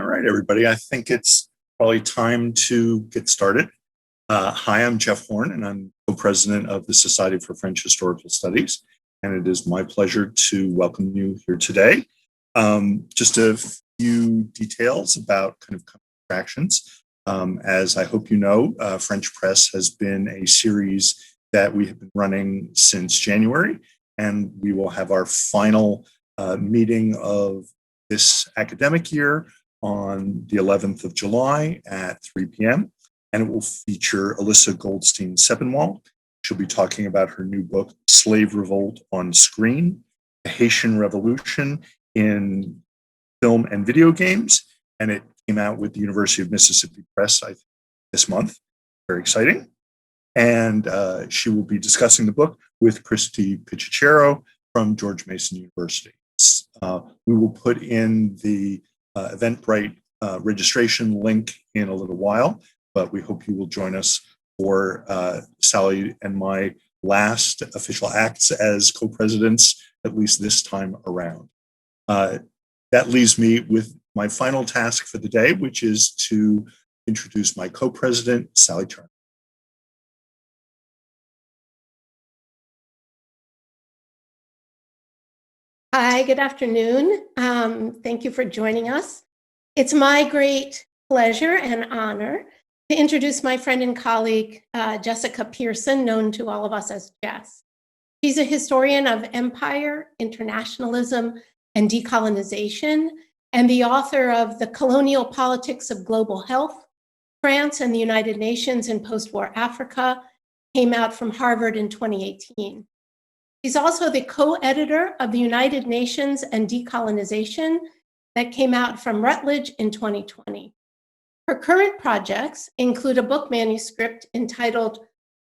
All right, everybody. I think it's probably time to get started. Hi, I'm Jeff Horn, and I'm co-president of the Society for French Historical Studies. And it is my pleasure to welcome you here today. Just a few details about kind of attractions. As I hope you know, French Presse has been a series that we have been running since January, and we will have our final meeting of this academic year on the 11th of July at 3 p.m. And it will feature Alyssa Goldstein-Sepinwall. She'll be talking about her new book, Slave Revolt on Screen, the Haitian Revolution in Film and Video Games. And it came out with the University of Mississippi Press, I think, this month. Very exciting. And she will be discussing the book with Christy Pichicero from George Mason University. We will put in the Eventbrite registration link in a little while, but we hope you will join us for Sally and my last official acts as co-presidents, at least this time around. That leaves me with my final task for the day, which is to introduce my co-president, Sally Charnow. Hi, good afternoon. Thank you for joining us. It's my great pleasure and honor to introduce my friend and colleague, Jessica Pearson, known to all of us as Jess. She's a historian of empire, internationalism, and decolonization, and the author of The Colonial Politics of Global Health, France and the United Nations in Post-War Africa, came out from Harvard in 2018. She's also the co-editor of the United Nations and Decolonization that came out from Routledge in 2020. Her current projects include a book manuscript entitled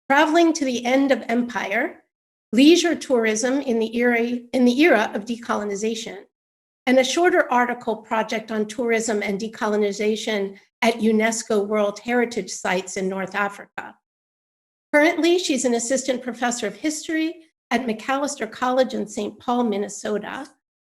Traveling to the End of Empire, Leisure Tourism in the Era of Decolonization, and a shorter article project on tourism and decolonization at UNESCO World Heritage Sites in North Africa. Currently, she's an assistant professor of history at Macalester College in St. Paul, Minnesota.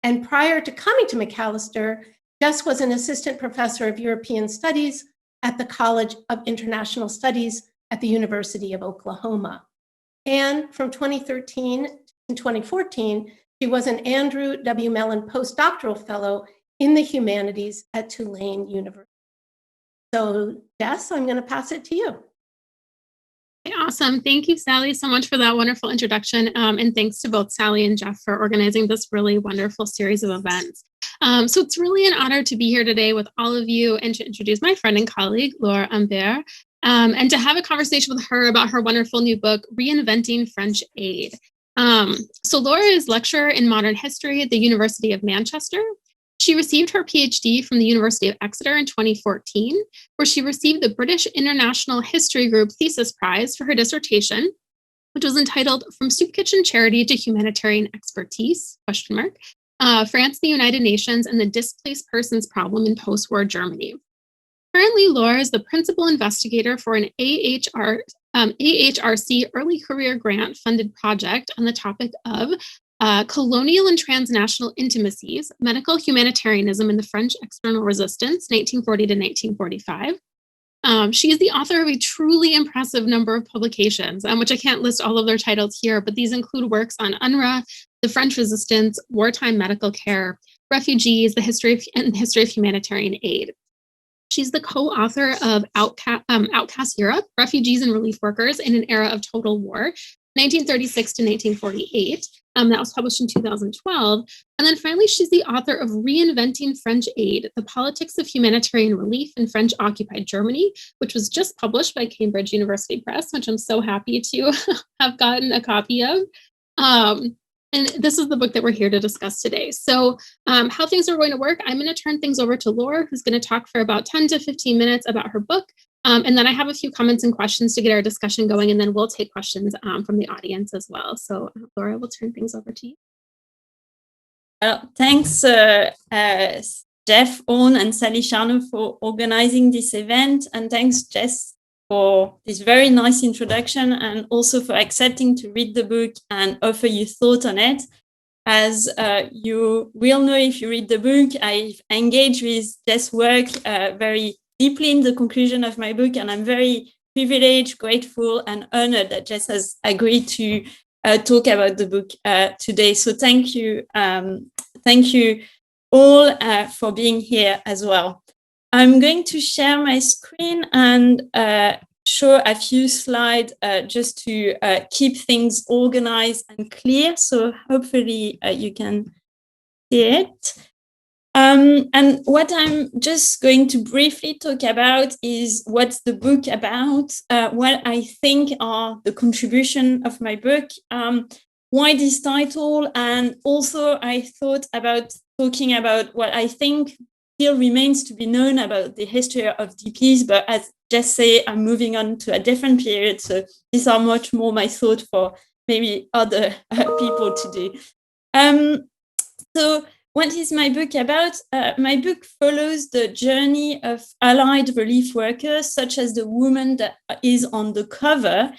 And prior to coming to Macalester, Jess was an assistant professor of European Studies at the College of International Studies at the University of Oklahoma. And from 2013 to 2014, she was an Andrew W. Mellon postdoctoral fellow in the humanities at Tulane University. So Jess, I'm going to pass it to you. Awesome. Thank you, Sally, so much for that wonderful introduction. And thanks to both Sally and Jeff for organizing this really wonderful series of events. So it's really an honor to be here today with all of you and to introduce my friend and colleague, Laure Humbert, and to have a conversation with her about her wonderful new book, Reinventing French Aid. So Laure is lecturer in modern history at the University of Manchester. She received her PhD from the University of Exeter in 2014, where she received the British International History Group Thesis Prize for her dissertation, which was entitled From Soup Kitchen Charity to Humanitarian Expertise, France, the United Nations, and the Displaced Persons Problem in Post-War Germany. Currently, Laure is the principal investigator for an AHRC Early Career Grant funded project on the topic of Colonial and Transnational Intimacies, Medical Humanitarianism in the French External Resistance, 1940 to 1945. She is the author of a truly impressive number of publications, which I can't list all of their titles here, but these include works on UNRWA, the French Resistance, wartime medical care, refugees, the history of humanitarian aid. She's the co-author of Outcast Europe, Refugees and Relief Workers in an Era of Total War, 1936 to 1948. That was published in 2012. And then finally, she's the author of Reinventing French Aid, The Politics of Humanitarian Relief in French-Occupied Germany, which was just published by Cambridge University Press, which I'm so happy to have gotten a copy of. And this is the book that we're here to discuss today. So how things are going to work, I'm going to turn things over to Laure, who's going to talk for about 10 to 15 minutes about her book. And then I have a few comments and questions to get our discussion going, and then we'll take questions from the audience as well. So Laure, I will turn things over to you. Thanks, Jeff Horn and Sally Charnow for organizing this event. And thanks, Jess, for this very nice introduction and also for accepting to read the book and offer your thought on it. As you will know if you read the book, I've engaged with Jess' work very deeply in the conclusion of my book, and I'm very privileged, grateful, and honored that Jess has agreed to talk about the book today. So thank you all for being here as well. I'm going to share my screen and show a few slides just to keep things organized and clear. So hopefully you can see it. And what I'm just going to briefly talk about is what's the book about, what I think are the contribution of my book, why this title, and also I thought about talking about what I think still remains to be known about the history of DPs, but as Jess say, I'm moving on to a different period, so these are much more my thought for maybe other people to do. So what is my book about? My book follows the journey of Allied relief workers, such as the woman that is on the cover,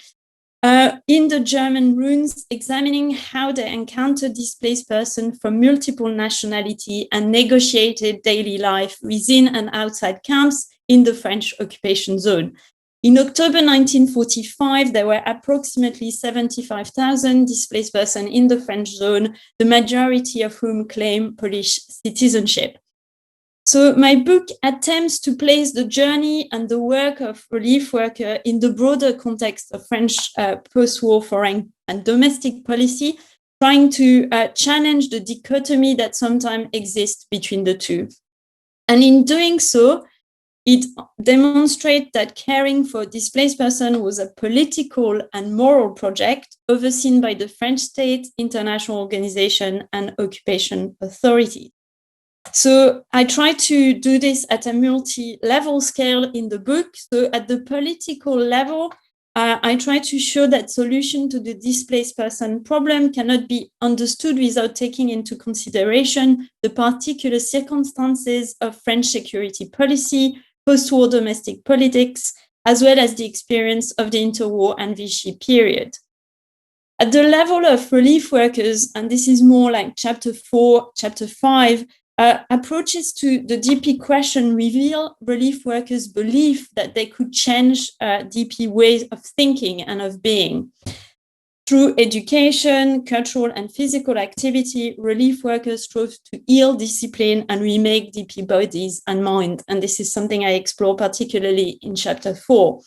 in the German ruins, examining how they encountered displaced persons from multiple nationality and negotiated daily life within and outside camps in the French occupation zone. In October 1945, there were approximately 75,000 displaced persons in the French zone, the majority of whom claim Polish citizenship. So my book attempts to place the journey and the work of relief workers in the broader context of French post-war foreign and domestic policy, trying to challenge the dichotomy that sometimes exists between the two. And in doing so, it demonstrates that caring for displaced persons was a political and moral project overseen by the French state, international organization, and occupation authorities. So I try to do this at a multi-level scale in the book. So at the political level, I try to show that solution to the displaced person problem cannot be understood without taking into consideration the particular circumstances of French security policy, post-war domestic politics, as well as the experience of the interwar and Vichy period. At the level of relief workers, and this is more like chapter 4, chapter 5, approaches to the DP question reveal relief workers' belief that they could change DP ways of thinking and of being. Through education, cultural and physical activity, relief workers strove to heal, discipline, and remake DP bodies and mind. And this is something I explore particularly in chapter 4.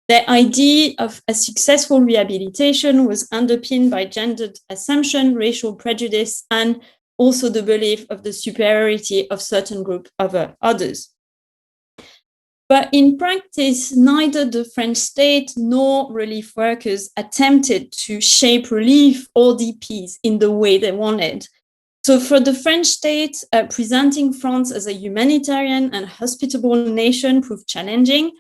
The idea of a successful rehabilitation was underpinned by gendered assumption, racial prejudice, and also the belief of the superiority of certain groups over others. But in practice, neither the French state nor relief workers attempted to shape relief or DPs in the way they wanted. So for the French state, presenting France as a humanitarian and hospitable nation proved challenging.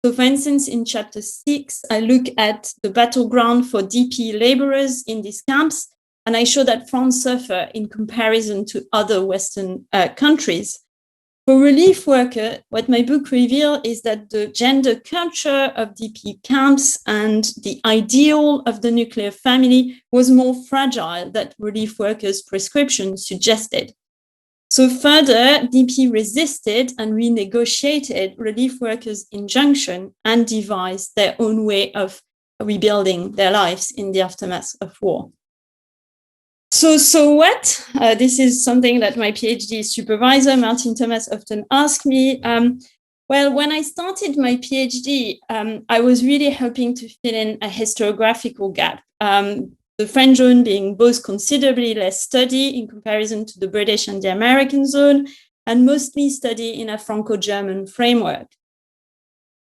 So for instance, in chapter 6, I look at the battleground for DP laborers in these camps, and I show that France suffers in comparison to other Western countries. For relief workers, what my book reveals is that the gender culture of DP camps and the ideal of the nuclear family was more fragile than relief workers' prescription suggested. So further, DP resisted and renegotiated relief workers' injunction and devised their own way of rebuilding their lives in the aftermath of war. So what? This is something that my PhD supervisor, Martin Thomas, often asks me. Well, when I started my PhD, I was really hoping to fill in a historiographical gap. The French zone being both considerably less studied in comparison to the British and the American zone, and mostly studied in a Franco-German framework.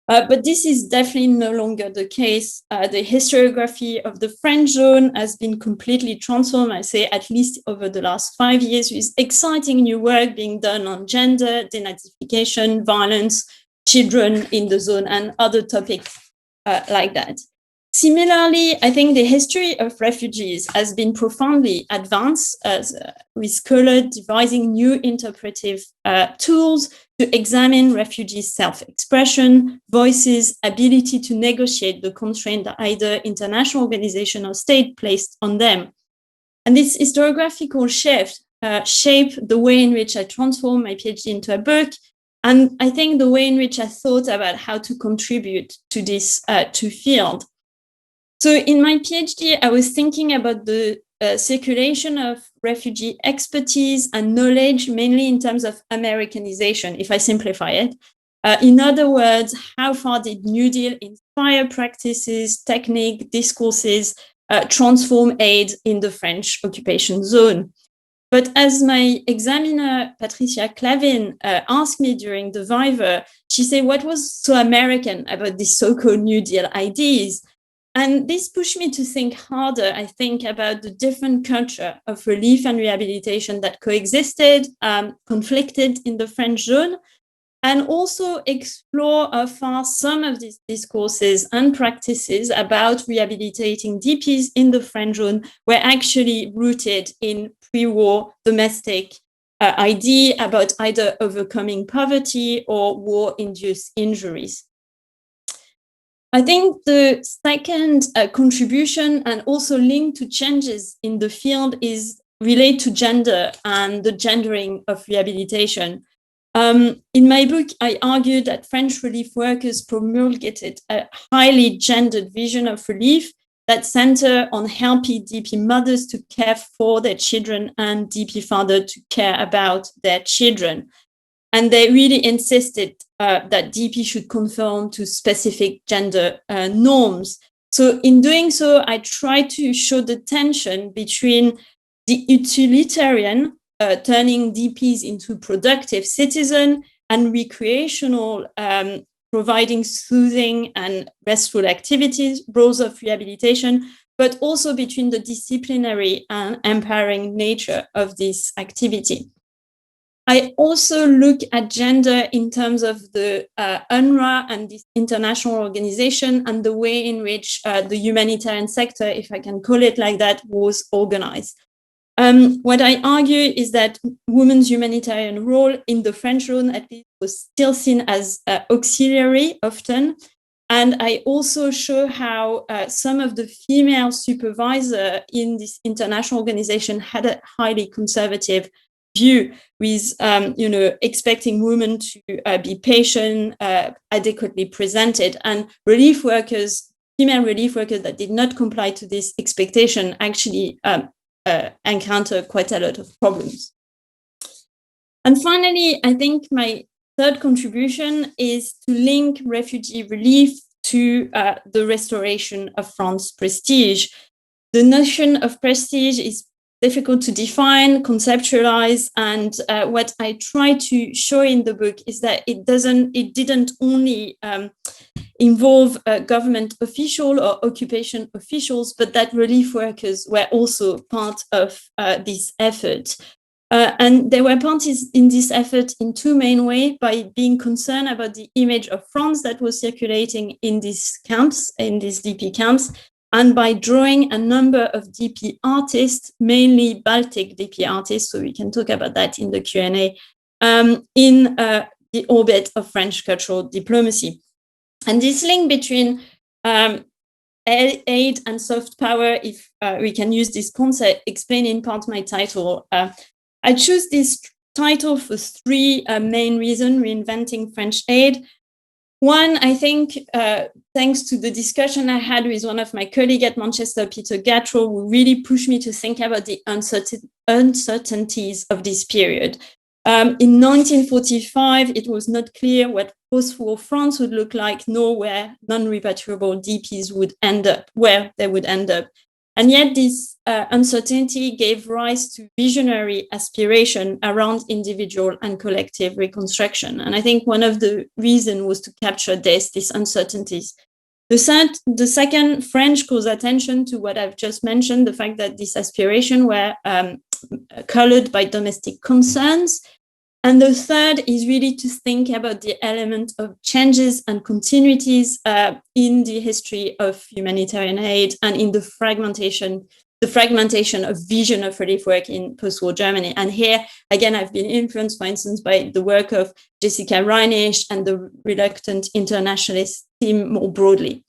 But this is definitely no longer the case. The historiography of the French zone has been completely transformed, I say, at least over the last 5 years, with exciting new work being done on gender, denazification, violence, children in the zone, and other topics like that. Similarly, I think the history of refugees has been profoundly advanced, with scholars devising new interpretive tools to examine refugees' self-expression, voices, ability to negotiate the constraint that either international organization or state placed on them. And this historiographical shift shaped the way in which I transformed my PhD into a book, and I think the way in which I thought about how to contribute to this field. So in my PhD, I was thinking about the circulation of refugee expertise and knowledge, mainly in terms of Americanization, if I simplify it. In other words, how far did New Deal inspire practices, technique, discourses, transform aid in the French occupation zone? But as my examiner, Patricia Clavin, asked me during the Viva, she said, what was so American about these so-called New Deal ideas? And this pushed me to think harder, I think, about the different culture of relief and rehabilitation that coexisted, conflicted in the French zone, and also explore how far some of these discourses and practices about rehabilitating DPs in the French zone were actually rooted in pre-war domestic idea about either overcoming poverty or war-induced injuries. I think the second contribution, and also linked to changes in the field, is related to gender and the gendering of rehabilitation. In my book, I argued that French relief workers promulgated a highly gendered vision of relief that centered on helping DP mothers to care for their children and DP fathers to care about their children. And they really insisted that DP should conform to specific gender norms. So in doing so, I tried to show the tension between the utilitarian, turning DPs into productive citizens, and recreational, providing soothing and restful activities, roles of rehabilitation, but also between the disciplinary and empowering nature of this activity. I also look at gender in terms of the UNRWA and this international organization and the way in which the humanitarian sector, if I can call it like that, was organized. What I argue is that women's humanitarian role in the French zone, at least, was still seen as auxiliary often. And I also show how some of the female supervisors in this international organization had a highly conservative view, with expecting women to be patient, adequately presented, and relief workers, female relief workers that did not comply to this expectation actually encounter quite a lot of problems. And finally, I think my third contribution is to link refugee relief to the restoration of France's prestige. The notion of prestige is difficult to define, conceptualize, and what I try to show in the book is that it didn't only involve government officials or occupation officials, but that relief workers were also part of this effort. And they were part in this effort in two main ways: by being concerned about the image of France that was circulating in these camps, in these DP camps, and by drawing a number of DP artists, mainly Baltic DP artists, so we can talk about that in the Q&A, in the orbit of French cultural diplomacy. And this link between aid and soft power, if we can use this concept, explain in part my title. I choose this title for three main reasons: Reinventing French Aid. One, I think, thanks to the discussion I had with one of my colleagues at Manchester, Peter Gattro, who really pushed me to think about the uncertainties of this period. In 1945, it was not clear what post-war France would look like, nor where non-repatriable DPs would end up, where they would end up. And yet this uncertainty gave rise to visionary aspiration around individual and collective reconstruction. And I think one of the reasons was to capture these uncertainties. The second, French calls attention to what I've just mentioned, the fact that these aspirations were colored by domestic concerns. And the third is really to think about the element of changes and continuities in the history of humanitarian aid and in the fragmentation of vision of relief work in post-war Germany. And here, again, I've been influenced, for instance, by the work of Jessica Reinisch and the reluctant internationalist team more broadly.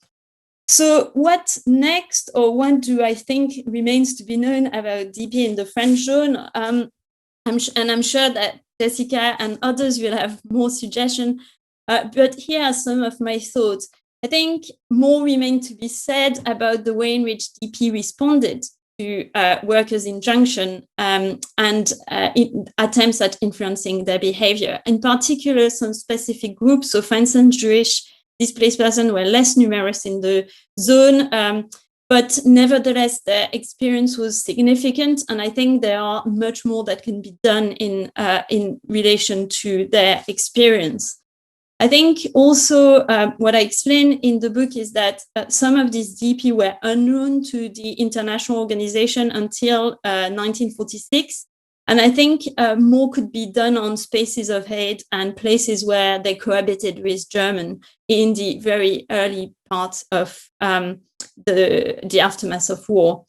So what next, or what do I think remains to be known about DP in the French zone? I'm sure that Jessica and others will have more suggestions, but here are some of my thoughts. I think more remains to be said about the way in which DP responded to workers' injunction and attempts at influencing their behavior. In particular, some specific groups, so for instance, Jewish displaced persons were less numerous in the zone, but nevertheless, their experience was significant, and I think there are much more that can be done in relation to their experience. I think also what I explain in the book is that some of these DP were unknown to the international organization until 1946. And I think more could be done on spaces of aid and places where they cohabited with German in the very early part of the aftermath of war.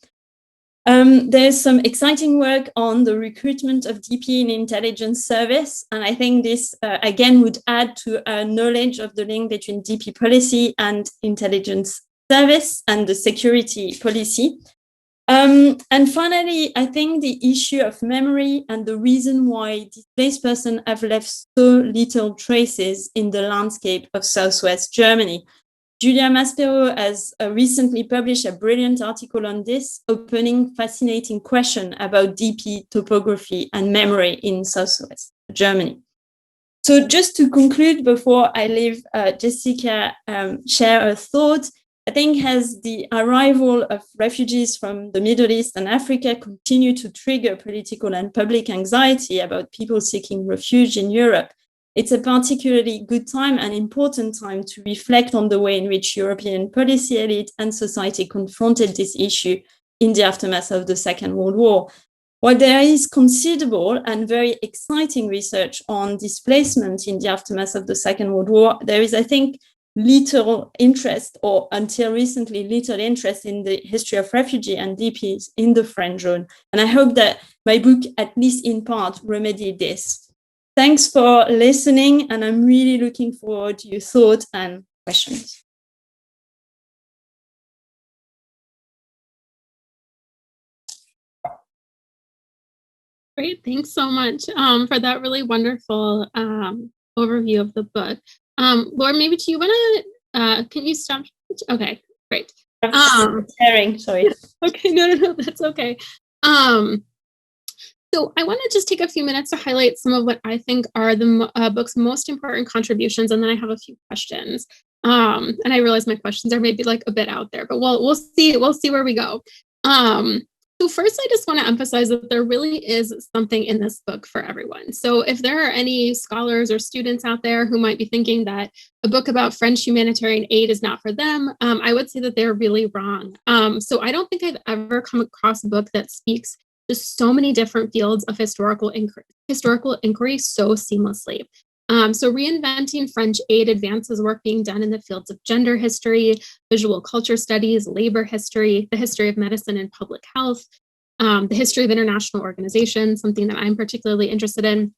There's some exciting work on the recruitment of DP in intelligence service. And I think this, again, would add to a knowledge of the link between DP policy and intelligence service and the security policy. And finally, I think the issue of memory and the reason why displaced persons have left so little traces in the landscape of Southwest Germany. Julia Maspero has recently published a brilliant article on this, opening fascinating question about DP topography and memory in Southwest Germany. So just to conclude, before I leave Jessica share her thoughts, I think as the arrival of refugees from the Middle East and Africa continue to trigger political and public anxiety about people seeking refuge in Europe, it's a particularly good time and important time to reflect on the way in which European policy elite and society confronted this issue in the aftermath of the Second World War. While there is considerable and very exciting research on displacement in the aftermath of the Second World War, there is, I think, little interest, or until recently, little interest in the history of refugee and DPs in the French zone. And I hope that my book, at least in part, remedied this. Thanks for listening, and I'm really looking forward to your thoughts and questions. Great, thanks so much for that really wonderful overview of the book. Laure, maybe do you want to, can you stop? Okay, great. Sharing, sorry. Okay, no, that's okay. So I want to just take a few minutes to highlight some of what I think are the book's most important contributions, and then I have a few questions. And I realize my questions are maybe like a bit out there, but we'll see where we go. So first, I just want to emphasize that there really is something in this book for everyone. So if there are any scholars or students out there who might be thinking that a book about French humanitarian aid is not for them, I would say that they're really wrong. So I don't think I've ever come across a book that speaks to so many different fields of historical inquiry so seamlessly. So Reinventing French Aid advances work being done in the fields of gender history, visual culture studies, labor history, the history of medicine and public health, the history of international organizations, something that I'm particularly interested in,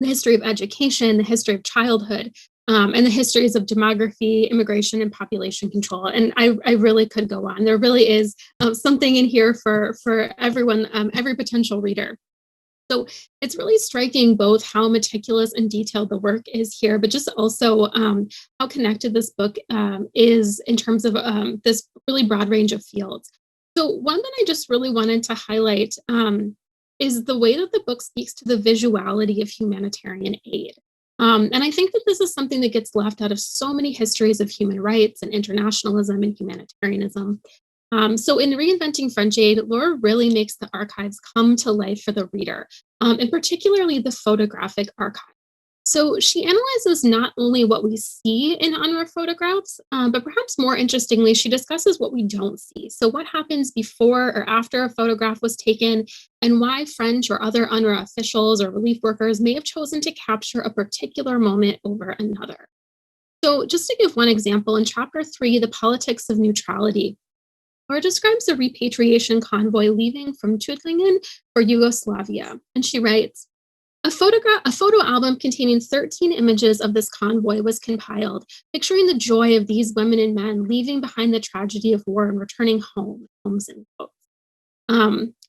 the history of education, the history of childhood, and the histories of demography, immigration, and population control. And I really could go on. There really is something in here for everyone, every potential reader. So it's really striking both how meticulous and detailed the work is here, but just also how connected this book is in terms of this really broad range of fields. So one that I just really wanted to highlight is the way that the book speaks to the visuality of humanitarian aid. And I think that this is something that gets left out of so many histories of human rights and internationalism and humanitarianism. So in Reinventing French Aid, Laure really makes the archives come to life for the reader, and particularly the photographic archive. So she analyzes not only what we see in UNRWA photographs, but perhaps more interestingly, she discusses what we don't see. So what happens before or after a photograph was taken, and why French or other UNRWA officials or relief workers may have chosen to capture a particular moment over another. So just to give one example, in Chapter 3, The Politics of Neutrality, Laure describes a repatriation convoy leaving from Tuttlingen for Yugoslavia. And she writes, A photo album containing 13 images of this convoy was compiled, picturing the joy of these women and men leaving behind the tragedy of war and returning home, homes in quotes.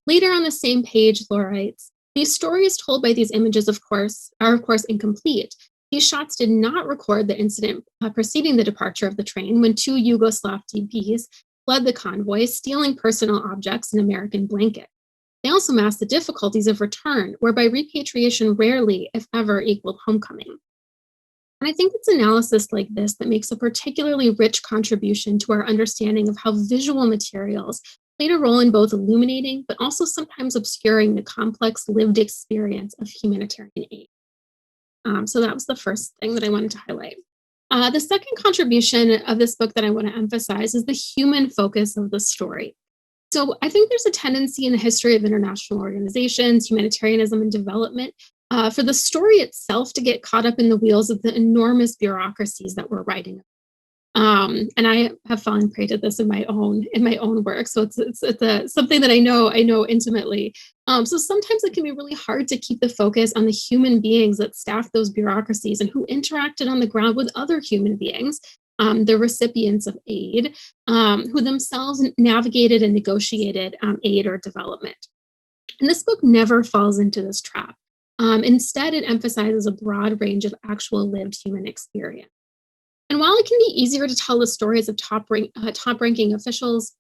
Later on the same page, Laure writes, these stories told by these images, are of course incomplete. These shots did not record the incident preceding the departure of the train when 2 Yugoslav DPs fled the convoy, stealing personal objects and American blankets. They also masked the difficulties of return, whereby repatriation rarely, if ever, equaled homecoming. And I think it's analysis like this that makes a particularly rich contribution to our understanding of how visual materials played a role in both illuminating, but also sometimes obscuring the complex lived experience of humanitarian aid. So that was the first thing that I wanted to highlight. The second contribution of this book that I want to emphasize is the human focus of the story. So I think there's a tendency in the history of international organizations, humanitarianism, and development for the story itself to get caught up in the wheels of the enormous bureaucracies that we're writing. And I have fallen prey to this in my own work. So it's something that I know intimately. So sometimes it can be really hard to keep the focus on the human beings that staff those bureaucracies and who interacted on the ground with other human beings, the recipients of aid, who themselves navigated and negotiated aid or development. And this book never falls into this trap. Instead, it emphasizes a broad range of actual lived human experience. And while it can be easier to tell the stories of top-ranking officials,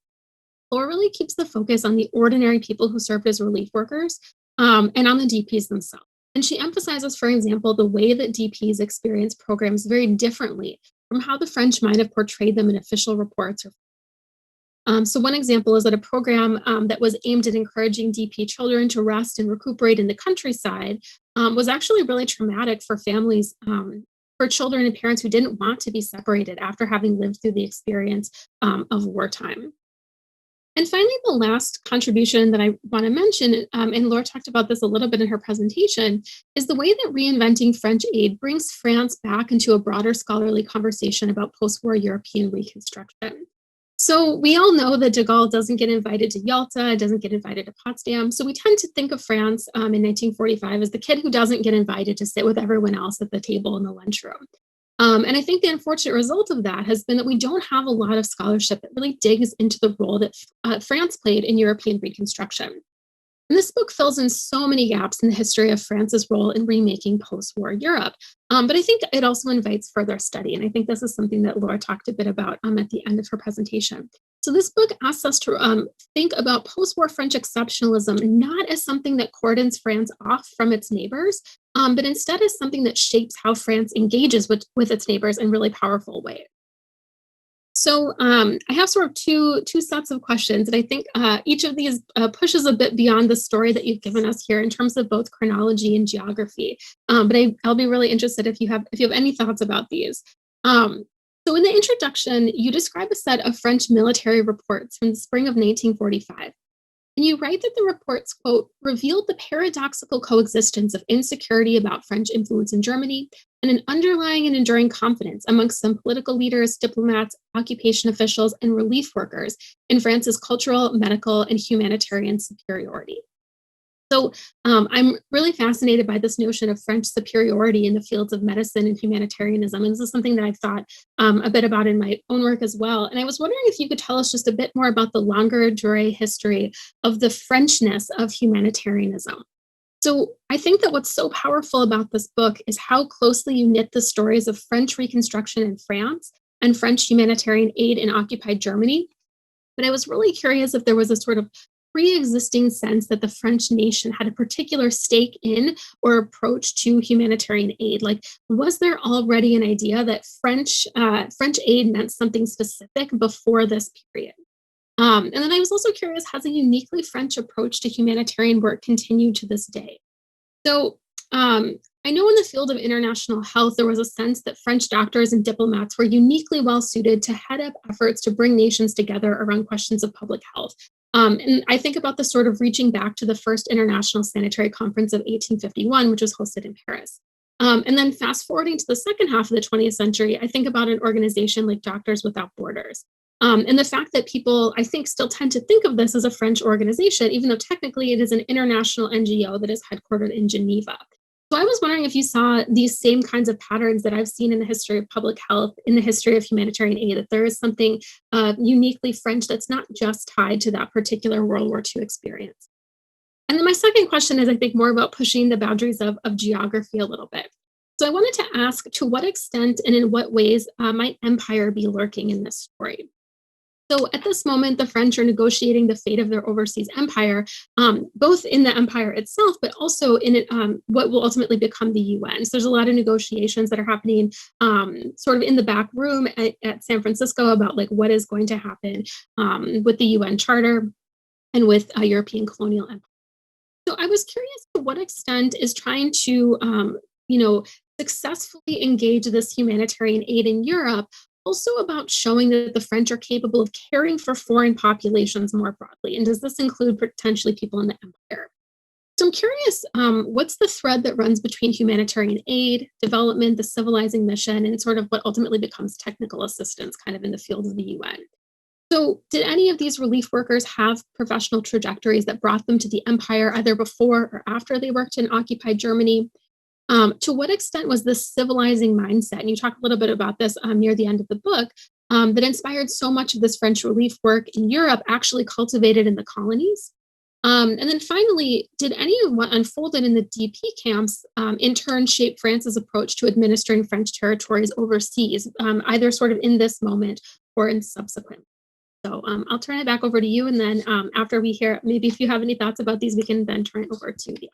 Laure really keeps the focus on the ordinary people who served as relief workers and on the DPs themselves. And she emphasizes, for example, the way that DPs experience programs very differently from how the French might have portrayed them in official reports. So one example is that a program that was aimed at encouraging DP children to rest and recuperate in the countryside was actually really traumatic for families, for children and parents who didn't want to be separated after having lived through the experience of wartime. And finally, the last contribution that I want to mention, and Laure talked about this a little bit in her presentation, is the way that Reinventing French Aid brings France back into a broader scholarly conversation about post-war European reconstruction. So we all know that de Gaulle doesn't get invited to Yalta, doesn't get invited to Potsdam. So we tend to think of France in 1945 as the kid who doesn't get invited to sit with everyone else at the table in the lunchroom. And I think the unfortunate result of that has been that we don't have a lot of scholarship that really digs into the role that France played in European reconstruction. And this book fills in so many gaps in the history of France's role in remaking post-war Europe. But I think it also invites further study. And I think this is something that Laure talked a bit about at the end of her presentation. So this book asks us to think about post-war French exceptionalism not as something that cordons France off from its neighbors, but instead as something that shapes how France engages with its neighbors in really powerful ways. So I have sort of two sets of questions, and I think each of these pushes a bit beyond the story that you've given us here in terms of both chronology and geography. But I'll be really interested if you have any thoughts about these. So in the introduction, you describe a set of French military reports from the spring of 1945. And you write that the reports, quote, revealed the paradoxical coexistence of insecurity about French influence in Germany and an underlying and enduring confidence amongst some political leaders, diplomats, occupation officials, and relief workers in France's cultural, medical, and humanitarian superiority. So I'm really fascinated by this notion of French superiority in the fields of medicine and humanitarianism. And this is something that I've thought a bit about in my own work as well. And I was wondering if you could tell us just a bit more about the longue durée history of the Frenchness of humanitarianism. So I think that what's so powerful about this book is how closely you knit the stories of French Reconstruction in France and French humanitarian aid in occupied Germany. But I was really curious if there was a sort of pre-existing sense that the French nation had a particular stake in or approach to humanitarian aid. Like, was there already an idea that French aid meant something specific before this period? And then I was also curious, has a uniquely French approach to humanitarian work continued to this day? So I know in the field of international health, there was a sense that French doctors and diplomats were uniquely well suited to head up efforts to bring nations together around questions of public health. And I think about the sort of reaching back to the first International Sanitary Conference of 1851, which was hosted in Paris. And then fast forwarding to the second half of the 20th century, I think about an organization like Doctors Without Borders. And the fact that people, I think, still tend to think of this as a French organization, even though technically it is an international NGO that is headquartered in Geneva. So I was wondering if you saw these same kinds of patterns that I've seen in the history of public health, in the history of humanitarian aid, that there is something uniquely French that's not just tied to that particular World War II experience. And then my second question is, I think, more about pushing the boundaries of geography a little bit. So I wanted to ask, to what extent and in what ways might empire be lurking in this story? So at this moment, the French are negotiating the fate of their overseas empire, both in the empire itself, but also in it, what will ultimately become the UN. So there's a lot of negotiations that are happening sort of in the back room at San Francisco about like what is going to happen with the UN Charter and with European colonial empire. So I was curious to what extent is trying to, successfully engage this humanitarian aid in Europe also about showing that the French are capable of caring for foreign populations more broadly? And does this include potentially people in the empire? So I'm curious, what's the thread that runs between humanitarian aid, development, the civilizing mission, and sort of what ultimately becomes technical assistance kind of in the field of the UN? So did any of these relief workers have professional trajectories that brought them to the empire either before or after they worked in occupied Germany? To what extent was this civilizing mindset, and you talk a little bit about this near the end of the book, that inspired so much of this French relief work in Europe actually cultivated in the colonies? And then finally, did any of what unfolded in the DP camps in turn shape France's approach to administering French territories overseas, either sort of in this moment or in subsequent? So I'll turn it back over to you. And then after we hear, maybe if you have any thoughts about these, we can then turn it over to you.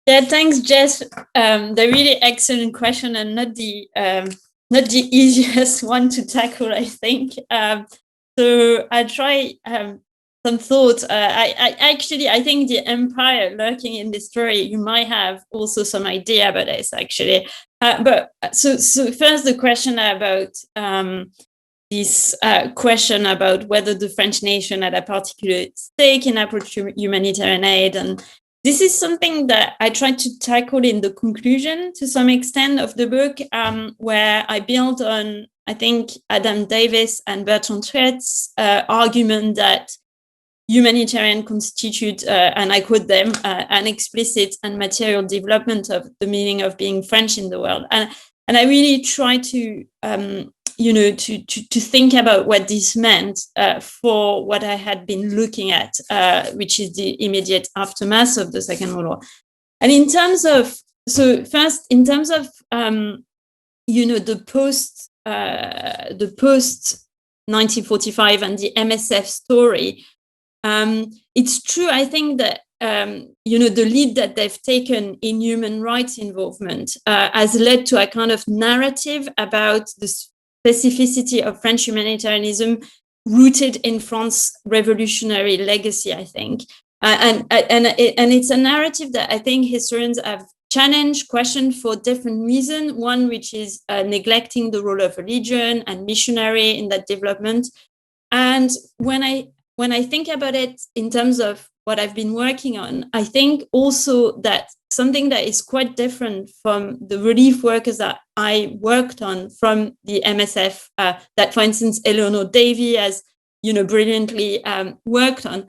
Yeah, thanks, Jess. The really excellent question and not the easiest one to tackle, I think. So I try some thoughts. I think the empire lurking in this story, you might have also some idea about this, actually. But so first the question about this question about whether the French nation had a particular stake in approach to humanitarian aid. And this is something that I tried to tackle in the conclusion to some extent of the book, where I built on, I think, Adam Davis and Bertrand Truet's argument that humanitarian constitute, and I quote them, an explicit and material development of the meaning of being French in the world. And I really try to to think about what this meant for what I had been looking at, which is the immediate aftermath of the Second World War. And in terms of, the post 1945 and the MSF story, it's true, I think, that the lead that they've taken in human rights involvement has led to a kind of narrative about the specificity of French humanitarianism rooted in France's revolutionary legacy, I think. And it's a narrative that I think historians have challenged, questioned for different reasons. One, which is neglecting the role of religion and missionary in that development. And when I think about it in terms of what I've been working on, I think also that something that is quite different from the relief workers that I worked on from the MSF, that, for instance, Eleanor Davy has, brilliantly worked on,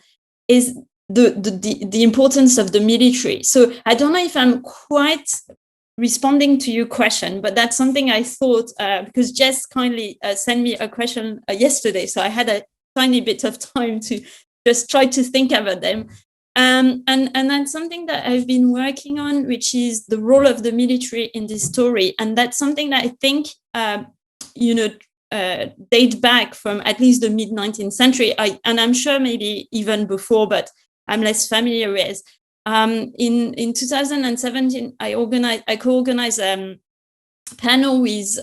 is the importance of the military. So I don't know if I'm quite responding to your question, but that's something I thought, because Jess kindly sent me a question yesterday, so I had a tiny bit of time to just try to think about them. And that's something that I've been working on, which is the role of the military in this story. And that's something that I think, date back from at least the mid-19th century. And I'm sure maybe even before, but I'm less familiar with. In 2017, I co-organized a panel with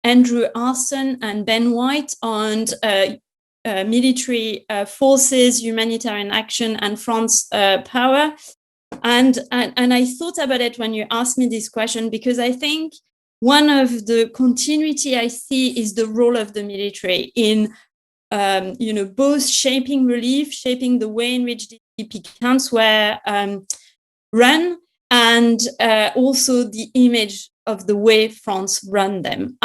Andrew Arson and Ben White on military forces, humanitarian action, and France power. And I thought about it when you asked me this question, because I think one of the continuity I see is the role of the military in, both shaping relief, shaping the way in which the DP camps were run, and also the image of the way France ran them.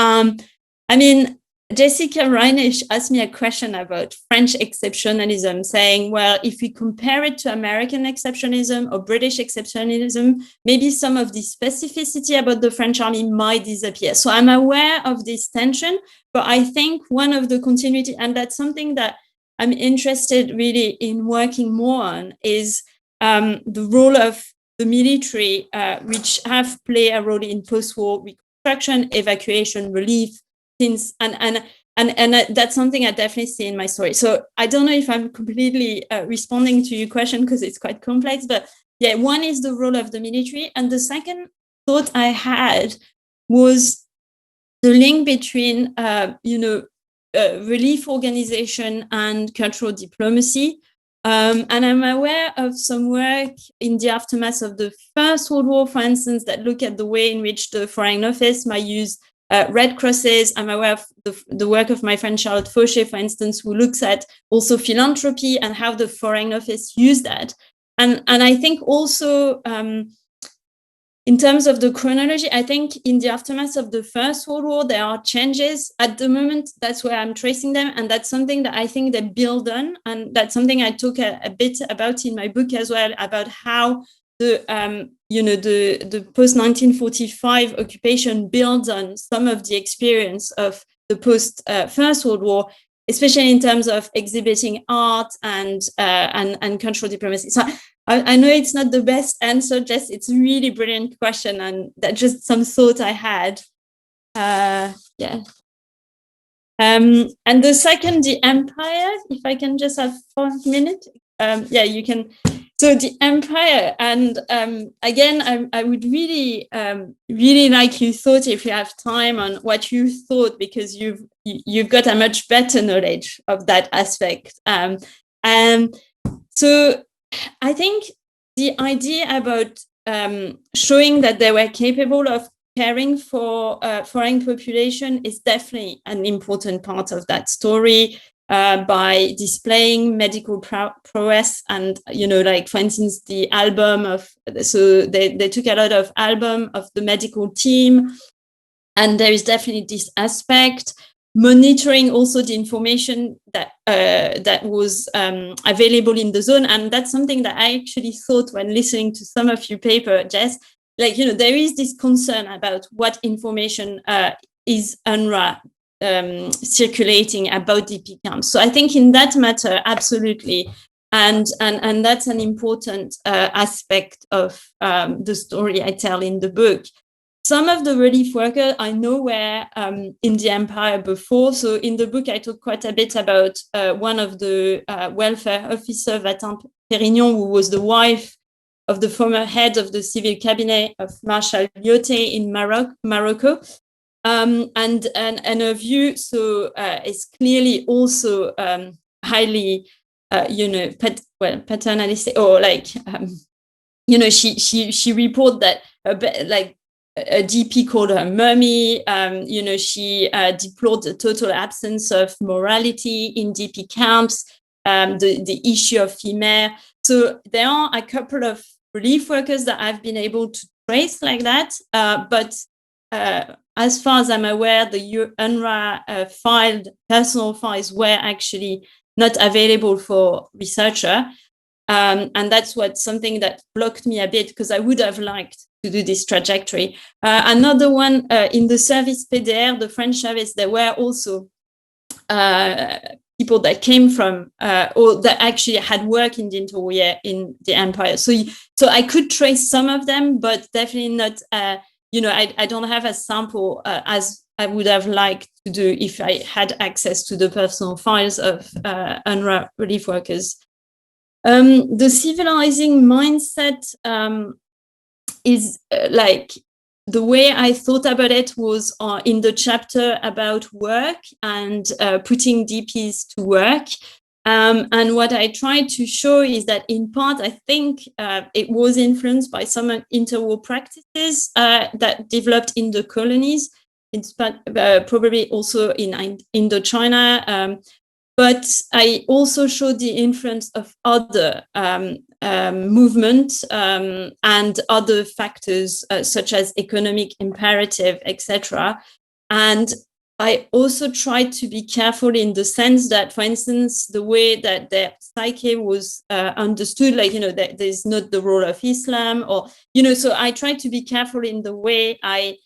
Jessica Reinisch asked me a question about French exceptionalism, saying, well, if we compare it to American exceptionalism or British exceptionalism, maybe some of the specificity about the French army might disappear. So I'm aware of this tension, but I think one of the continuity, and that's something that I'm interested really in working more on, is the role of the military, which have played a role in post-war reconstruction, evacuation, relief, since and that's something I definitely see in my story. So I don't know if I'm completely responding to your question because it's quite complex, but yeah, one is the role of the military, and the second thought I had was the link between relief organization and cultural diplomacy. And I'm aware of some work in the aftermath of the First World War, for instance, that look at the way in which the Foreign Office might use Red Crosses. I'm aware of the work of my friend Charlotte Fauché, for instance, who looks at also philanthropy and how the Foreign Office use that. And I think also in terms of the chronology, I think in the aftermath of the First World War, there are changes. At the moment, that's where I'm tracing them. And that's something that I think they build on. And that's something I talk a bit about in my book as well, about how the post-1945 occupation builds on some of the experience of the post-First World War, especially in terms of exhibiting art and cultural diplomacy. So I know it's not the best answer, Jess. It's a really brilliant question, and that's just some thought I had. Yeah. And the second, the empire, if I can just have 5 minutes. Yeah, you can. So the empire, and again, I would really like you thought, if you have time, on what you thought, because you've got a much better knowledge of that aspect. So I think the idea about showing that they were capable of caring for foreign population is definitely an important part of that story. By displaying medical prowess, and like for instance the album of, so they took a lot of album of the medical team, and there is definitely this aspect. Monitoring also the information that that was available in the zone, and that's something that I actually thought when listening to some of your paper, Jess. Like there is this concern about what information is UNRWA circulating about DP camps. So I think in that matter, absolutely, and that's an important aspect of the story I tell in the book. Some of the relief workers I know were in the empire before. So in the book, I talk quite a bit about one of the welfare officer, Vatin Pérignon, who was the wife of the former head of the civil cabinet of Marshal Lyoté in Morocco. And her view, so is clearly also highly, paternalistic, or like, she report that like a DP called her mummy. She deplored the total absence of morality in DP camps. The issue of female. So there are a couple of relief workers that I've been able to trace like that, but. As far as I'm aware, the UNRWA filed personal files were actually not available for researcher. And that's something that blocked me a bit, because I would have liked to do this trajectory. Another one, in the service PDR, the French service, there were also people that came from, or that actually had worked in the interior in the empire. So I could trace some of them, but definitely not, I don't have a sample as I would have liked to do if I had access to the personal files of UNRWA relief workers. The civilizing mindset is like, the way I thought about it was in the chapter about work and putting DPs to work. And what I tried to show is that in part, I think it was influenced by some interwar practices that developed in the colonies, probably also in Indochina. But I also showed the influence of other movements and other factors such as economic imperative, etc. And I also tried to be careful in the sense that, for instance, the way that their psyche was understood, like, there's not the role of Islam, or, so I tried to be careful in the way I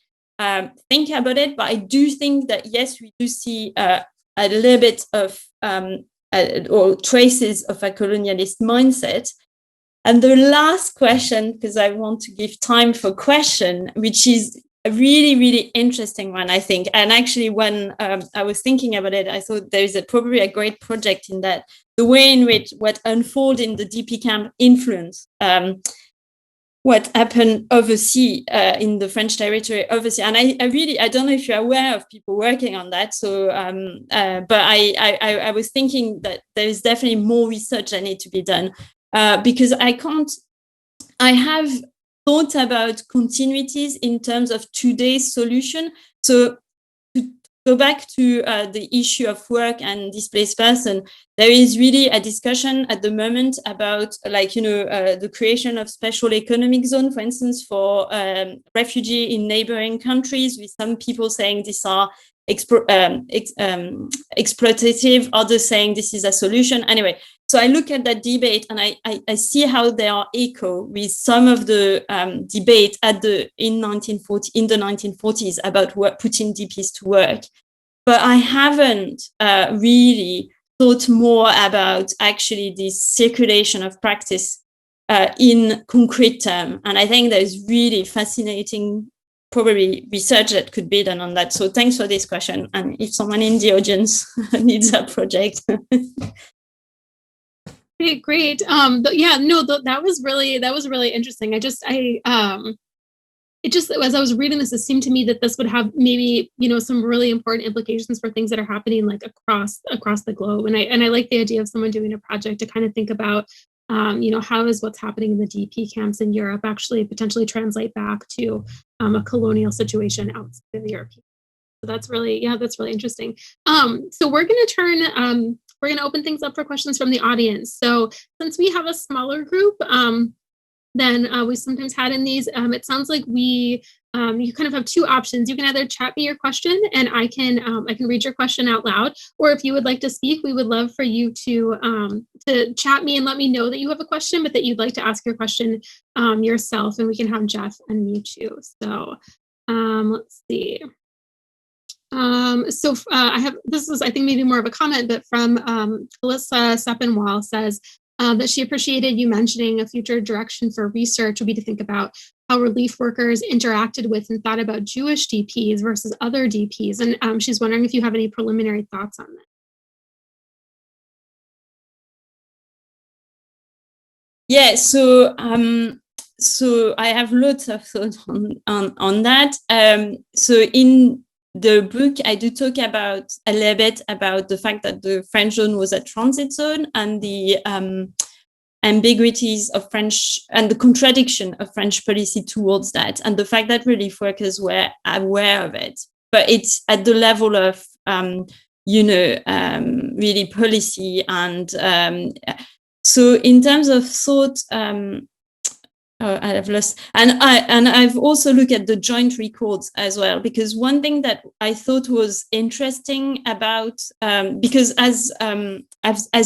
think about it. But I do think that, yes, we do see a little bit of or traces of a colonialist mindset. And the last question, because I want to give time for question, which is a really, really interesting one, I think. And actually, when I was thinking about it, I thought there is probably a great project in that. The way in which what unfolded in the DP camp influenced what happened overseas in the French territory overseas. And I don't know if you're aware of people working on that. So, but I was thinking that there is definitely more research that needs to be done, because I have thought about continuities in terms of today's solution. So to go back to the issue of work and displaced person, there is really a discussion at the moment about, like, the creation of special economic zone, for instance, for refugee in neighboring countries, with some people saying these are exploitative, others saying this is a solution. Anyway, so I look at that debate and I see how they are echo with some of the debate in the 1940s about putting DPs to work. But I haven't really thought more about actually this circulation of practice in concrete terms. And I think there's really fascinating probably research that could be done on that. So thanks for this question. And if someone in the audience needs a project. Great. That was really interesting. It just, as I was reading this, it seemed to me that this would have maybe, some really important implications for things that are happening like across the globe. And I like the idea of someone doing a project to kind of think about, how is what's happening in the DP camps in Europe actually potentially translate back to a colonial situation outside of the European. So that's really interesting. So we're going to open things up for questions from the audience. So since we have a smaller group than we sometimes had in these, it sounds like you kind of have two options. You can either chat me your question and I can read your question out loud, or if you would like to speak, we would love for you to chat me and let me know that you have a question, but that you'd like to ask your question yourself, and we can have Jeff and me too. So let's see. I have, this is, I think, maybe more of a comment, but from Alyssa Seppenwall says that she appreciated you mentioning a future direction for research would be to think about how relief workers interacted with and thought about Jewish DPs versus other DPs. And she's wondering if you have any preliminary thoughts on that. Yeah, so I have lots of thoughts on that. So in the book, I do talk about a little bit about the fact that the French zone was a transit zone, and the ambiguities of French and the contradiction of French policy towards that, and the fact that relief workers were aware of it. But it's at the level of, really policy. And so in terms of thought, I have lost, and I've also looked at the joint records as well, because one thing that I thought was interesting about, because as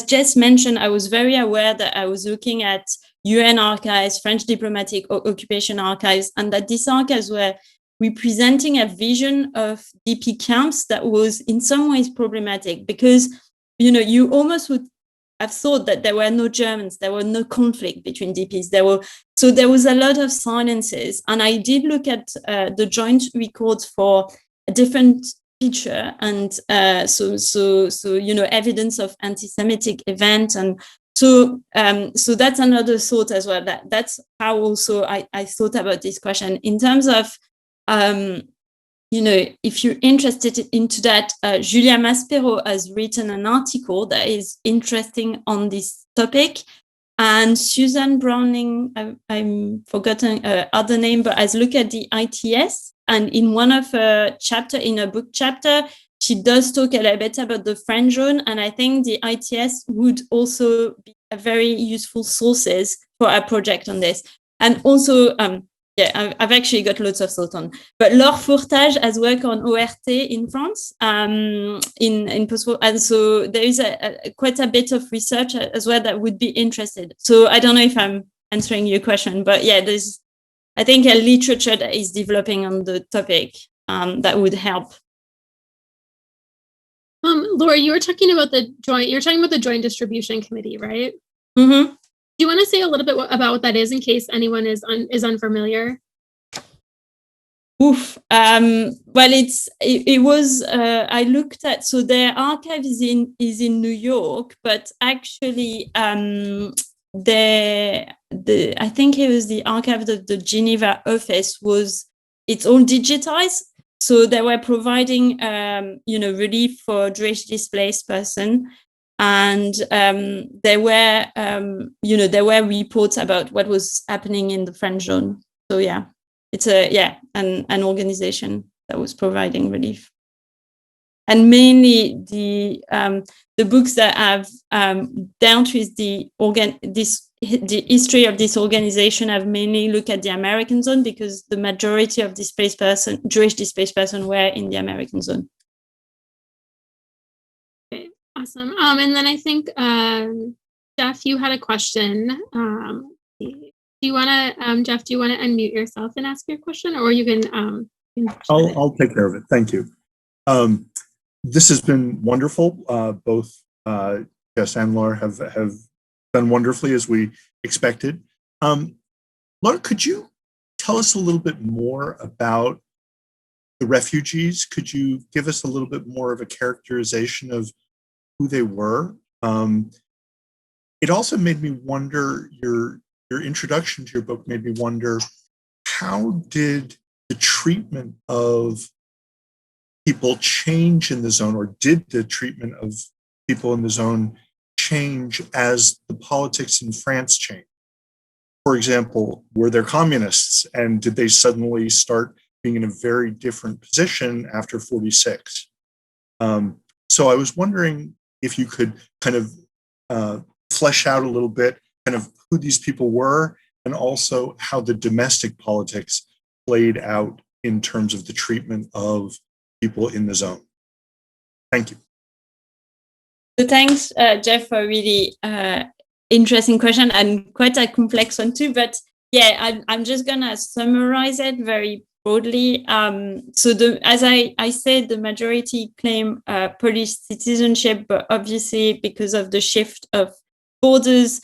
Jess mentioned, I was very aware that I was looking at UN archives, French diplomatic occupation archives, and that these archives were representing a vision of DP camps that was in some ways problematic, because you almost would have thought that there were no Germans, there were no conflict between DPs. So there was a lot of silences, and I did look at the joint records for a different picture, and so evidence of anti-Semitic event, and so that's another thought as well. That's how also I thought about this question in terms of if you're interested into that, Julia Maspero has written an article that is interesting on this topic. And Susan Browning, I'm forgotten her other name, but has looked at the ITS. And in one of her chapter, in a book chapter, she does talk a little bit about the French zone. And I think the ITS would also be a very useful sources for a project on this. And also, I've actually got lots of thoughts on. But Laure Humbert has worked on ORT in France, in post-war, and so there is quite a bit of research as well that would be interested. So I don't know if I'm answering your question, but yeah, there's, I think, a literature that is developing on the topic that would help. Laura, you were talking about the Joint Distribution Committee, right? Mm-hmm. Do you want to say a little bit about what that is in case anyone is unfamiliar? Well, it was, I looked at, so their archive is in New York, but actually I think it was the archive of the Geneva office it's all digitized. So they were providing, relief for Jewish displaced person. And there were reports about what was happening in the French zone. So yeah, it's an organization that was providing relief. And mainly the books that have dealt with the history of this organization have mainly looked at the American zone, because the majority of Jewish displaced person were in the American zone. Awesome. And then I think, Jeff, you had a question. Do you want to, Jeff, do you want to unmute yourself and ask your question, or you can? I'll take care of it. Thank you. This has been wonderful. Both Jess and Laure have done wonderfully, as we expected. Laure, could you tell us a little bit more about the refugees? Could you give us a little bit more of a characterization of who they were? It also made me wonder, your introduction to your book made me wonder, how did the treatment of people change in the zone, or did the treatment of people in the zone change as the politics in France changed? For example, were there communists, and did they suddenly start being in a very different position after 46? So I was wondering if you could kind of flesh out a little bit kind of who these people were, and also how the domestic politics played out in terms of the treatment of people in the zone. Thank you. So thanks, Jeff, for a really interesting question, and quite a complex one too. But yeah, I'm just gonna summarize it very broadly. So as I said, the majority claim Polish citizenship, but obviously because of the shift of borders,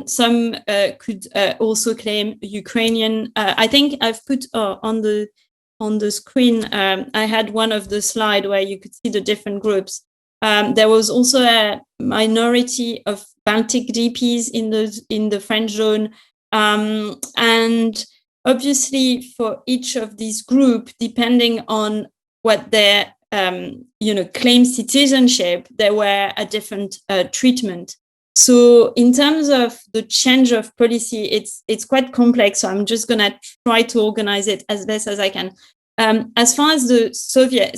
some could also claim Ukrainian. I think I've put on the screen, I had one of the slides where you could see the different groups. There was also a minority of Baltic DPs in the French zone, and obviously for each of these groups, depending on what their claim citizenship, there were a different treatment. So in terms of the change of policy, it's quite complex. So I'm just gonna try to organize it as best as I can. As far as Soviet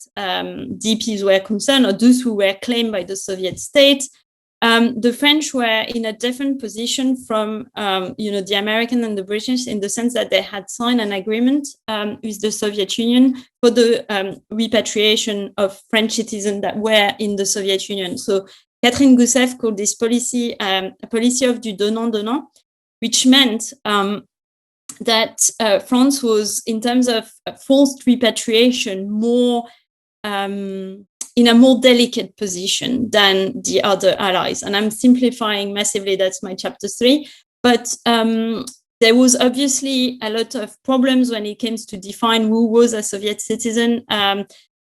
DPs were concerned, or those who were claimed by the Soviet state, the French were in a different position from the American and the British, in the sense that they had signed an agreement with the Soviet Union for the repatriation of French citizens that were in the Soviet Union. So Catherine Gousseff called this policy a policy of du donnant-donnant, which meant that France was, in terms of forced repatriation, more in a more delicate position than the other allies. And I'm simplifying massively, that's my chapter 3. But there was obviously a lot of problems when it came to define who was a Soviet citizen,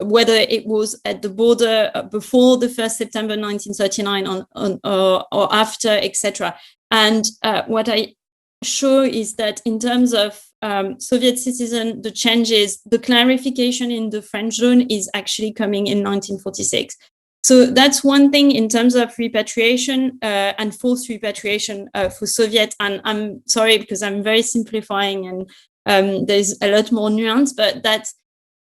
whether it was at the border before the 1st September 1939 or after, etc. And what I show is that in terms of Soviet citizen, the changes, the clarification in the French zone is actually coming in 1946. So that's one thing in terms of repatriation and forced repatriation for Soviet. And I'm sorry because I'm very simplifying and there's a lot more nuance, but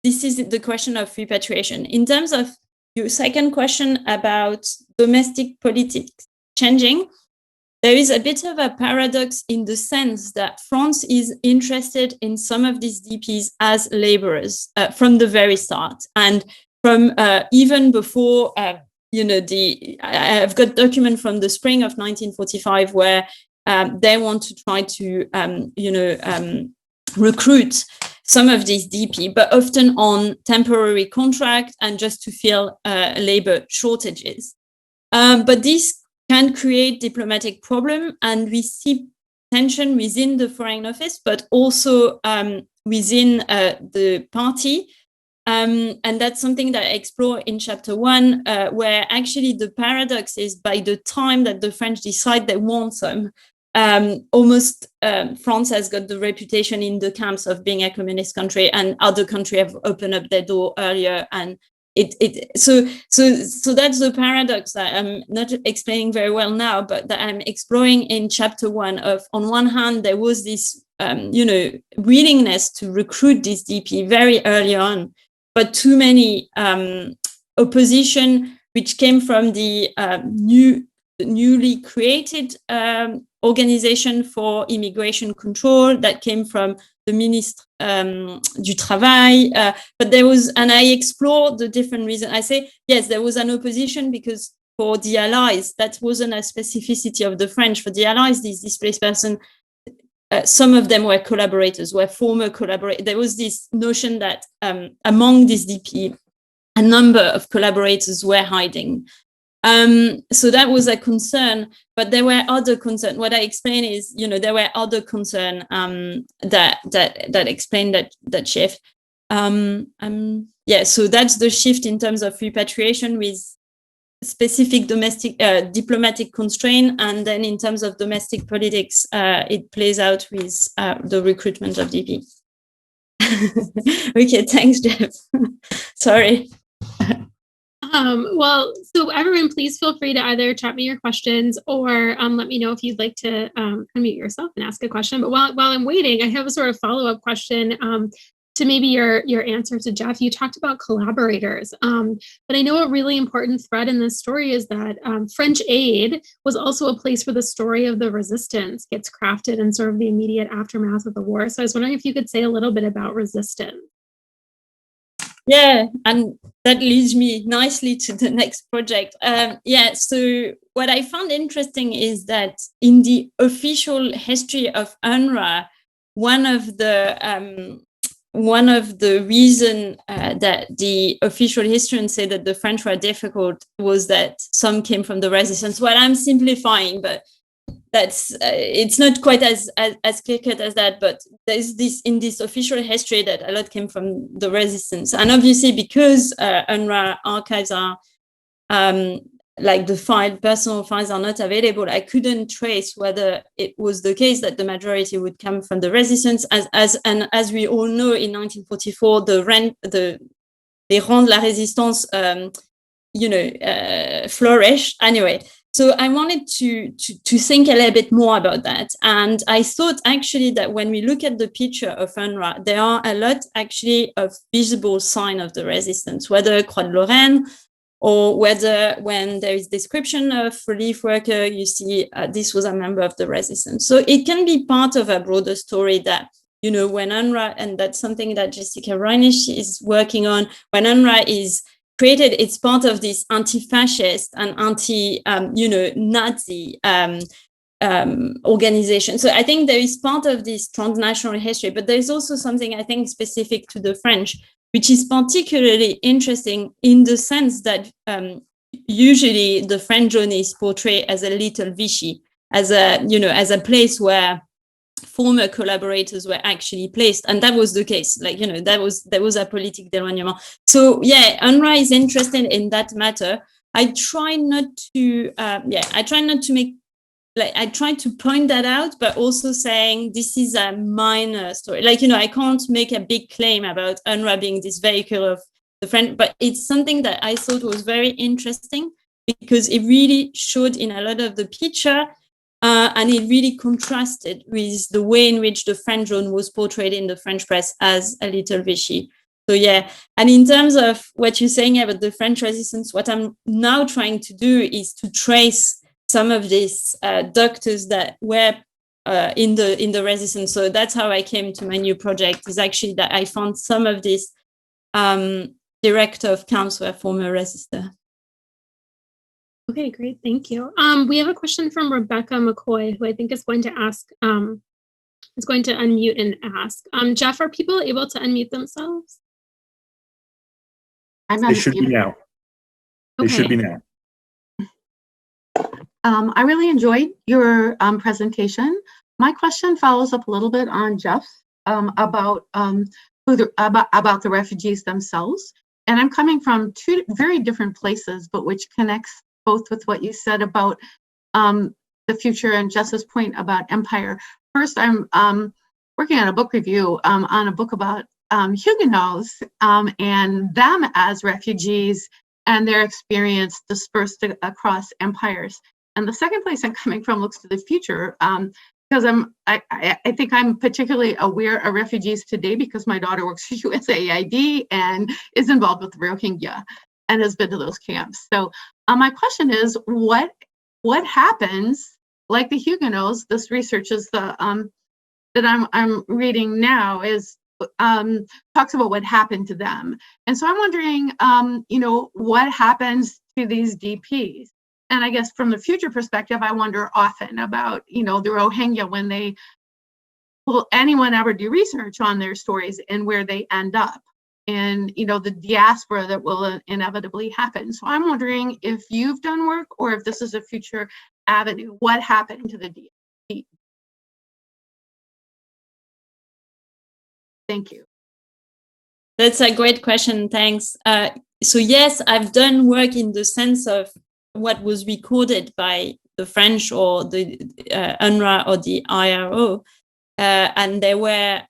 this is the question of repatriation. In terms of your second question about domestic politics changing, there is a bit of a paradox in the sense that France is interested in some of these DPs as laborers from the very start, and from even before, I've got document from the spring of 1945 where they want to try to, recruit some of these DP, but often on temporary contract and just to fill labor shortages. But this can create diplomatic problem, and we see tension within the Foreign Office, but also within the party. And that's something that I explore in chapter 1, where actually the paradox is by the time that the French decide they want some, France has got the reputation in the camps of being a communist country, and other countries have opened up their door earlier. And so that's the paradox that I'm not explaining very well now, but that I'm exploring in chapter 1. Of, on one hand, there was this, willingness to recruit this DP very early on, but too many opposition, which came from the newly created Organization for Immigration Control that came from the Ministre du Travail. But there was, and I explored the different reasons. I say, yes, there was an opposition because for the Allies, that wasn't a specificity of the French. For the Allies, these displaced persons, some of them were collaborators, were former collaborators. There was this notion that among these DP, a number of collaborators were hiding. So that was a concern, but there were other concerns. What I explain is, there were other concerns that explain that shift. So that's the shift in terms of repatriation with specific domestic diplomatic constraint, and then in terms of domestic politics, it plays out with the recruitment of DP. Okay, thanks, Jeff. Sorry. Well, so everyone, please feel free to either chat me your questions or let me know if you'd like to unmute yourself and ask a question. But while I'm waiting, I have a sort of follow-up question to maybe your answer to Jeff. You talked about collaborators, but I know a really important thread in this story is that French aid was also a place where the story of the resistance gets crafted in sort of the immediate aftermath of the war. So I was wondering if you could say a little bit about resistance. Yeah, and that leads me nicely to the next project. So what I found interesting is that in the official history of UNRWA, one of the reason that the official historians say that the French were difficult was that some came from the resistance. Well, I'm simplifying, but that's it's not quite as clear-cut as that, but there's this in this official history that a lot came from the resistance. And obviously because UNRWA archives are like the personal files are not available, I couldn't trace whether it was the case that the majority would come from the resistance. As we all know, in 1944, les rangs de la résistance flourished. Anyway, so I wanted to think a little bit more about that. And I thought actually that when we look at the picture of UNRWA, there are a lot actually of visible sign of the resistance, whether Croix de Lorraine, or whether when there is description of relief worker, you see this was a member of the resistance. So it can be part of a broader story that, when UNRWA, and that's something that Jessica Reinisch is working on, when UNRWA is created, it's part of this anti-fascist and anti-Nazi organization. So I think there is part of this transnational history, but there's also something I think specific to the French, which is particularly interesting in the sense that usually the French zone is portrayed as a little Vichy, as a place where former collaborators were actually placed, and that was the case. There was a politique d'éloignement. So yeah, UNRWA is interested in that matter. I try not to make. I try to point that out, but also saying this is a minor story. I can't make a big claim about UNRWA being this vehicle of the French, but it's something that I thought was very interesting because it really showed in a lot of the picture, and it really contrasted with the way in which the French zone was portrayed in the French press as a little Vichy. So yeah, and in terms of what you're saying about the French resistance, what I'm now trying to do is to trace some of these doctors that were in the resistance. So that's how I came to my new project, is actually that I found some of these director of camps were former resistors. Okay, great. Thank you. We have a question from Rebecca McCoy, who I think is going to ask, is going to unmute and ask. Jeff, are people able to unmute themselves? They should be now. They should be now. I really enjoyed your presentation. My question follows up a little bit on Jeff's about the refugees themselves. And I'm coming from two very different places, but which connects both with what you said about the future and Jess's point about empire. First, I'm working on a book review on a book about Huguenots and them as refugees and their experience dispersed across empires. And the second place I'm coming from looks to the future, because I think I'm particularly aware of refugees today because my daughter works for USAID and is involved with the Rohingya and has been to those camps. So my question is, what happens, like the Huguenots? This research is that I'm reading now is talks about what happened to them, and so I'm wondering, what happens to these DPs? And I guess from the future perspective, I wonder often about, the Rohingya, when will anyone ever do research on their stories and where they end up? And, the diaspora that will inevitably happen. So I'm wondering if you've done work or if this is a future avenue. What happened to the DP? Thank you. That's a great question. Thanks. So yes, I've done work in the sense of what was recorded by the French or the UNRWA or the IRO, and they were,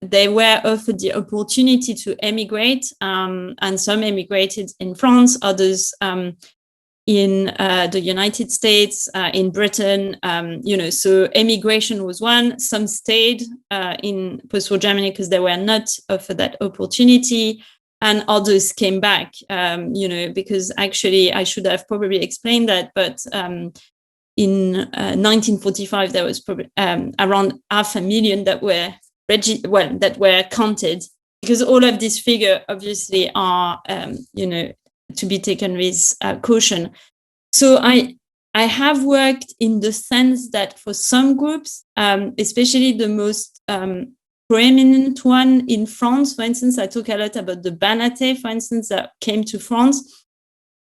they were offered the opportunity to emigrate, and some emigrated in France, others in the United States, in Britain, so emigration was one. Some stayed in post-war Germany because they were not offered that opportunity. And others came back, because actually I should have probably explained that, but in 1945, there was probably around 500,000 that were that were counted, because all of these figures obviously are, to be taken with caution. So I have worked in the sense that for some groups, especially the most prominent one in France, for instance, I talk a lot about the Banatais, for instance, that came to France.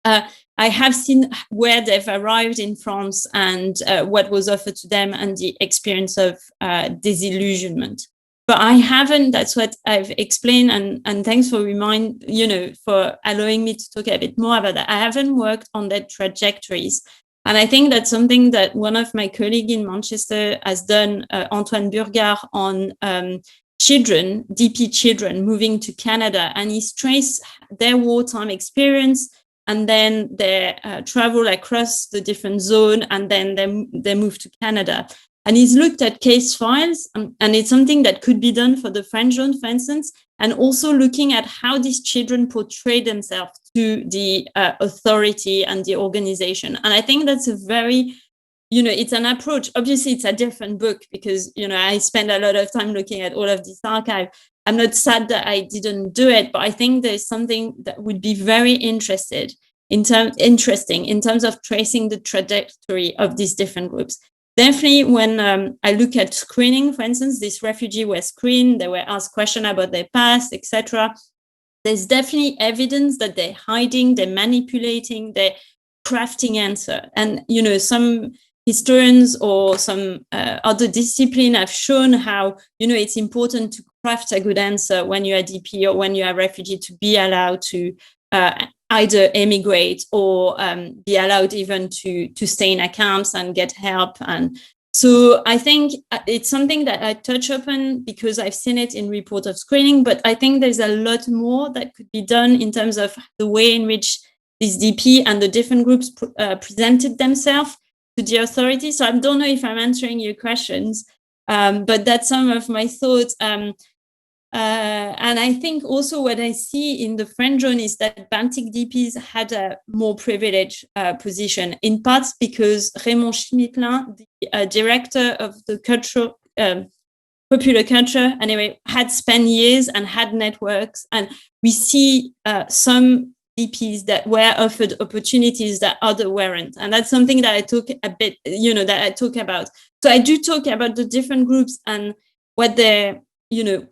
I have seen where they've arrived in France and what was offered to them and the experience of disillusionment. But I haven't, that's what I've explained, and thanks for for allowing me to talk a bit more about that. I haven't worked on their trajectories. And I think that's something that one of my colleagues in Manchester has done, Antoine Burgard, on children, DP children moving to Canada. And he's traced their wartime experience and then their travel across the different zone, and then they move to Canada. And he's looked at case files, and it's something that could be done for the French zone, for instance, and also looking at how these children portray themselves to the authority and the organization. And I think that's a very, it's an approach. Obviously, it's a different book because, I spend a lot of time looking at all of this archive. I'm not sad that I didn't do it, but I think there's something that would be very interesting in terms of tracing the trajectory of these different groups. Definitely, when I look at screening, for instance, these refugees were screened, they were asked questions about their past, etc. There's definitely evidence that they're hiding, they're manipulating, they're crafting answer. And, some historians or some other discipline have shown how, it's important to craft a good answer when you're a DP or when you're a refugee, to be allowed to either emigrate or be allowed even to stay in camps and get help. And so I think it's something that I touch upon because I've seen it in report of screening, but I think there's a lot more that could be done in terms of the way in which this DP and the different groups presented themselves to the authorities. So I don't know if I'm answering your questions, but that's some of my thoughts. And I think also what I see in the French zone is that Baltic DPs had a more privileged position, in parts because Raymond Schmitlin, the director of the popular culture, anyway, had spent years and had networks. And we see some DPs that were offered opportunities that others weren't. And that's something that I talk a bit, that I talk about. So I do talk about the different groups and what they're,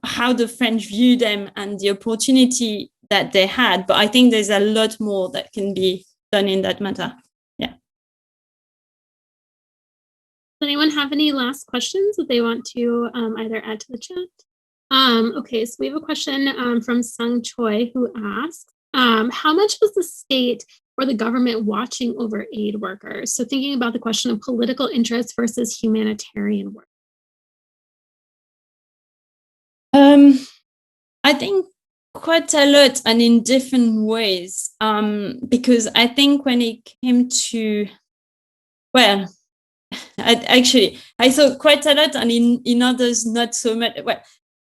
how the French view them and the opportunity that they had. But I think there's a lot more that can be done in that matter. Yeah. Does anyone have any last questions that they want to either add to the chat? Okay, so we have a question from Sung Choi who asks, how much was the state or the government watching over aid workers? So thinking about the question of political interest versus humanitarian work. I think quite a lot and in different ways, because I think when it came to, well, I saw quite a lot and in others not so much. Well,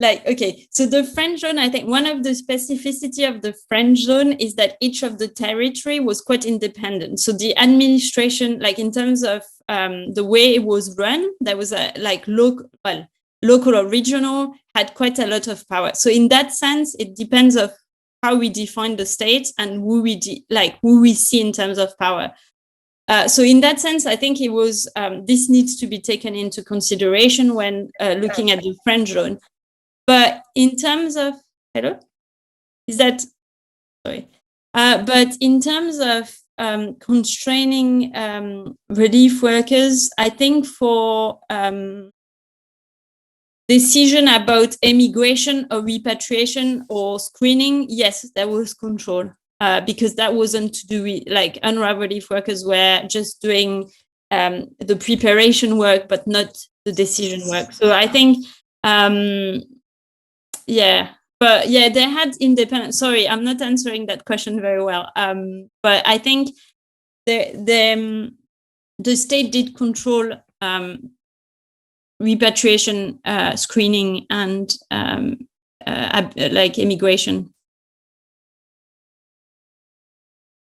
okay, so the French zone, I think one of the specificity of the French zone is that each of the territory was quite independent. So the administration, in terms of the way it was run, there was a local or regional, had quite a lot of power. So in that sense, it depends of how we define the state and who we see in terms of power. So in that sense, I think it was this needs to be taken into consideration when looking at the French zone. But in terms of but in terms of constraining relief workers, I think for decision about immigration or repatriation or screening, yes, there was control, because that wasn't to do with UNRWA relief workers were just doing the preparation work, but not the decision work. So I think, but yeah, they had independent. Sorry, I'm not answering that question very well. But I think the state did control repatriation, screening, and immigration.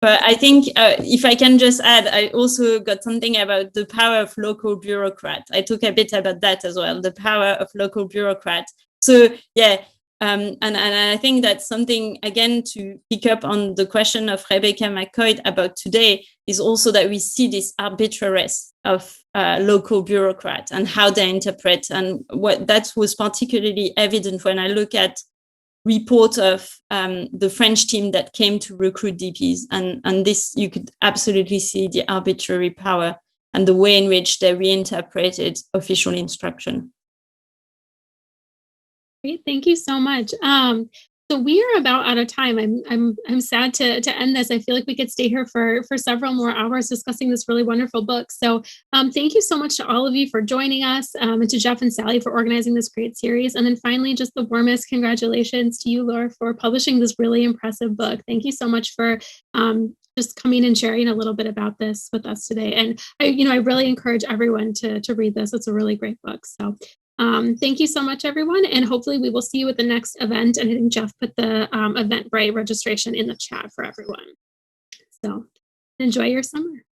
But I think if I can just add, I also got something about the power of local bureaucrats. I talk a bit about that as well, the power of local bureaucrats. So yeah, and I think that's something, again, to pick up on the question of Rebecca McCoy about today, is also that we see this arbitrariness of local bureaucrats and how they interpret. And what that was particularly evident when I look at report of the French team that came to recruit DPs. And this, you could absolutely see the arbitrary power and the way in which they reinterpreted official instruction. Great, thank you so much. So we are about out of time. I'm sad to end this. I feel like we could stay here for several more hours discussing this really wonderful book. So thank you so much to all of you for joining us, and to Jeff and Sally for organizing this great series. And then finally, just the warmest congratulations to you, Laure, for publishing this really impressive book. Thank you so much for just coming and sharing a little bit about this with us today. And I really encourage everyone to read this. It's a really great book. So thank you so much, everyone. And hopefully we will see you at the next event. And I think Jeff put the Eventbrite registration in the chat for everyone. So enjoy your summer.